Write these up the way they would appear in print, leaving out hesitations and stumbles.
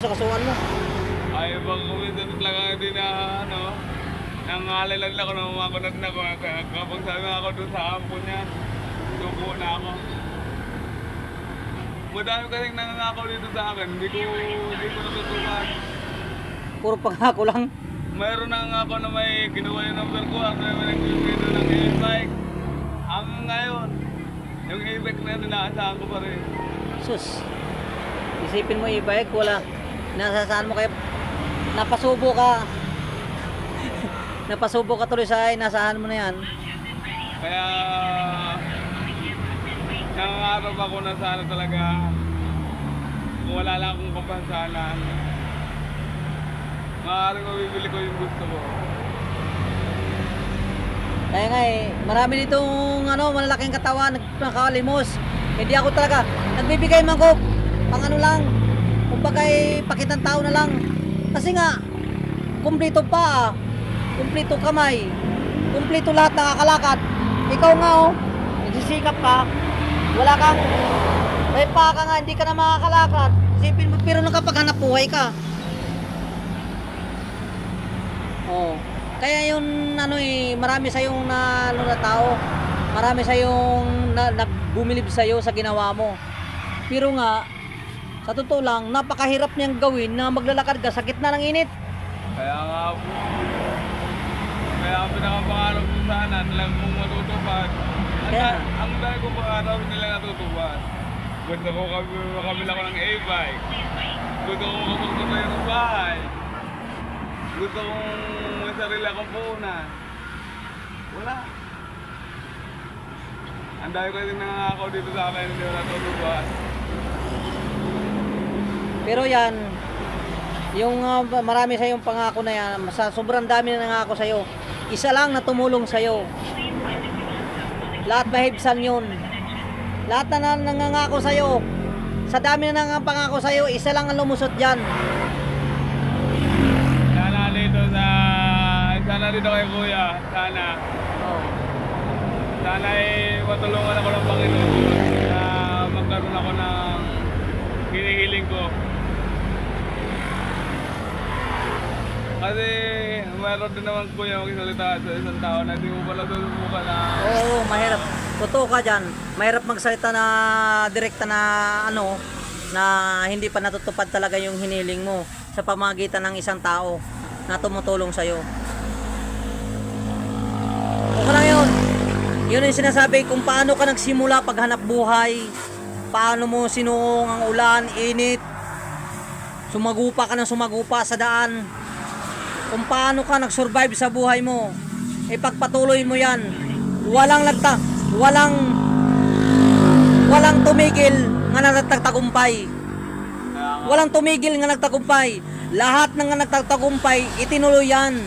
sa kasuhan mo. Ay, bang kuminsan talaga hindi na, ano, nangalala ako na umakunat na ako. Kapag sabi ako doon sa ampon niya, suko na ako. Madami kasing nangangako dito sa akin, hindi ko natutukan. Puro pangako lang. Mayroon nangangako na may kinuha yung number ko, at may nagbibigay ng e-bike. Hanggang ngayon, yung e-bike na yun, inaasahan ko pa rin. Sus. Isipin mo e-bike, wala. Nasasaan mo kayo? Napasubo ka. Napasubo ka tuloy sa inasahan mo na yan. Kaya nangangarap ako na sana talaga kung wala lang akong kapansanan, maaaring mabibili ko yung gusto ko. Kaya nga marami ditong malalaking katawan, nagkakalimos. Hindi ako talaga, nagbibigay man ko, pang lang, kumbaga pakitang tao na lang. Kasi nga, kumplito pa, kumplito kamay, kumplito lahat nakakalakad. Ikaw nga nagsisikap ka, wala kang, may pa ka nga, hindi ka na makakalakad. Isipin mo, pero nakapaghanap buhay ka. Kaya yun, marami sayong na tao, marami sayong na bumilib sa'yo sa ginawa mo. Pero nga, sa totoo lang, napakahirap niyang gawin na maglalakad ka sa gitna ng init. Kaya nga po, kaya ang pinakapangarap ko sana talagang kung matutupad. Kaya, Ang dahil ko pangarap nila natutupad. Gusto ko makabila ko ng e-bike. Gusto ko makapagpatay ng bahay. Gusto kong may sarili akong puhunan. Wala. Ang dahil ko din nangangako dito sa akin, hindi ko natutupad. pero yan, yung marami sa yung pangako na yan, sa sobrang dami na nangako sa iyo, isa lang na tumulong sa iyo. Lahat mahibsan yun. Lahat na nangangako sa iyo, sa dami na nangangako sa iyo, isa lang ang lumusot diyan. Sana dito kay Kuya, sana matulungan ako ng Panginoon na magkaroon ako ng hinihiling ko. Kasi mayroon din naman Kuya magsalita sa isang tao na hindi mo pala susubukan na... Oo, mahirap. Totoo ka dyan. Mahirap magsalita na direkta na na hindi pa natutupad talaga yung hiniling mo sa pamamagitan ng isang tao na tumutulong sa'yo. Okay lang yun. Yun yung sinasabi kung paano ka nagsimula paghanap buhay. Paano mo sinuong ang ulan, init. Sumagupa ka ng sumagupa sa daan. Kung paano ka nag-survive sa buhay mo. Ipagpatuloy mo yan. Walang tumigil nga nagtatagumpay. Walang tumigil nga nagtagumpay. Lahat ng nagtatagumpay, itinuloy yan.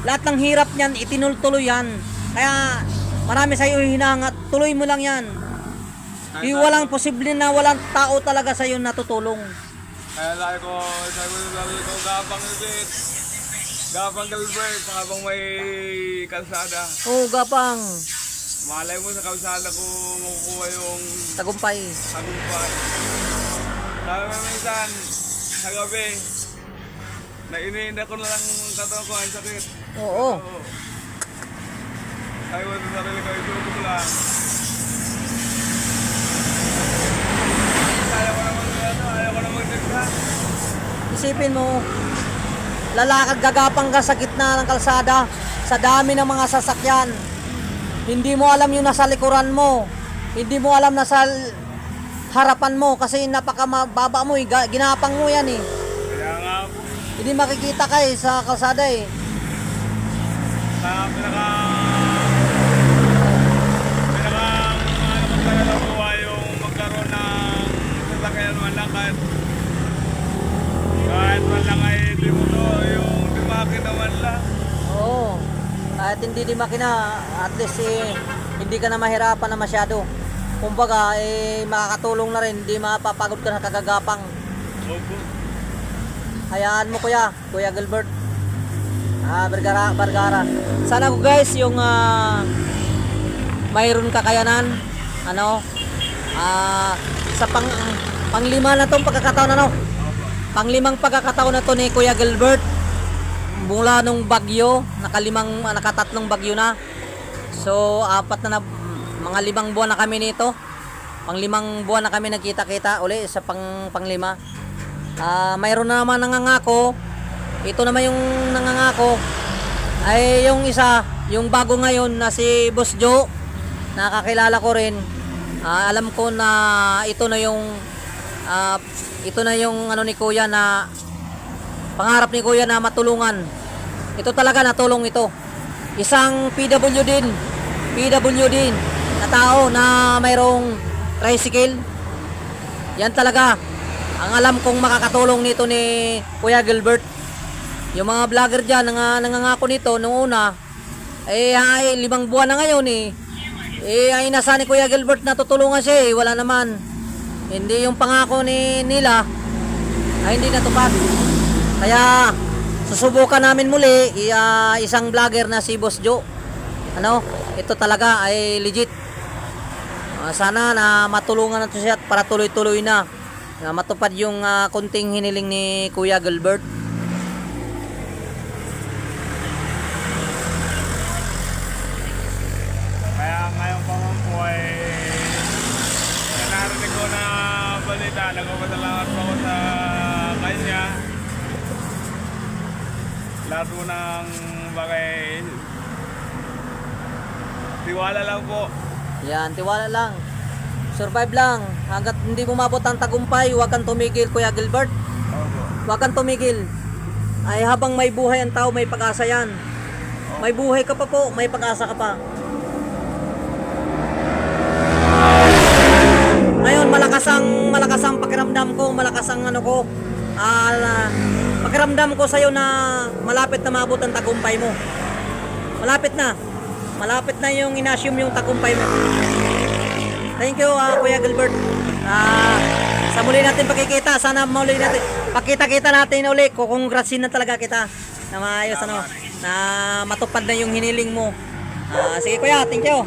Lahat ng hirap niyan, itinuloy yan. Kaya marami sa iyo hinangat, tuloy mo lang yan. Walang posible na walang tao talaga sa iyo natutulong. Kaya sabi ko, gapang ulit. Gapang Gilbert, habang may kalsada. Oo, gapang. Malay mo sa kalsada ko makukuha yung Tagumpay. tagumpay. Sabi mo minsan, sa gabi, nainiinda ko na lang katawan ko ang sakit. Oo. Sabi mo sa sarili ko, isuko ko lang. Ayaw ko na magdagsa. Isipin mo, lalakad gagapang ka sa gitna ng kalsada, sa dami ng mga sasakyan. Hindi mo alam yung nasa likuran mo. Hindi mo alam nasa harapan mo kasi napakamababa mo, ginapang mo yan eh. Kaya nga po, Hindi makikita ka sa kalsada eh. sa magkakaroon ng buhay yung magkaroon ng sasakyan man lang kahit man lang ay di mo to, yung di makina man lang. Oo. Kahit hindi di makina, at least hindi ka na mahirapan na masyado. Kumbaga, makakatulong na rin, hindi mapapagod ka sa kagagapang. Opo. Hayaan mo Kuya Gilbert. Bargara. Sana ko guys yung mayroon kakayanan sa panglima na tong pagkakataon panglimang pagkakataon na to ni Kuya Gilbert mula nung bagyo, nakatatlong bagyo na. So mga 5 buwan na kami nito. Pang-5 buwan na kami nagkita-kita uli sa panglima. Mayroon na naman nangangako. Ito naman yung nangangako ay yung isa, yung bago ngayon na si Boss Joe. Nakakilala ko rin. Alam ko na ito na yung ano ni Kuya na pangarap ni Kuya na matulungan. Ito talaga natulong ito. Isang PW din na tao na mayroong tricycle. Yan talaga ang alam kong makakatulong nito ni Kuya Gilbert. Yung mga vlogger dyan nangangako nito nung una ay 5 buwan na ngayon ay nasa ni Kuya Gilbert na tutulungan siya wala naman. Hindi yung pangako nila ay hindi natupad. Kaya susubukan namin muli isang vlogger na si Boss Joe. Ito talaga ay legit. Sana na matulungan natin siya para tuloy-tuloy na matupad yung kunting hiniling ni Kuya Gilbert. Kaya ngayon pa man po ay narinig ko na balita, nagpapadalamat po ako sa kanya. Lahat po ng bagay, tiwala lang po. Yan, tiwala lang. Survive lang. Hanggat hindi bumabot ang tagumpay, huwag kang tumigil, Kuya Gilbert. Opo. Huwag kang tumigil. Ay habang may buhay ang tao, may pag-asa yan. May buhay ka pa po, may pag-asa ka pa. Ngayon, malakas ang pakiramdam ko, malakas ang pakiramdam ko sa'yo na malapit na maabot ang tagumpay mo. Malapit na. Malapit na yung inassume yung tagumpay mo. Thank you, Kuya Gilbert. Sa muli natin pagkikita, sana muli natin pakita-kita natin uli. Congrats na talaga kita na maayos na matupad na yung hiniling mo. Sige Kuya, thank you.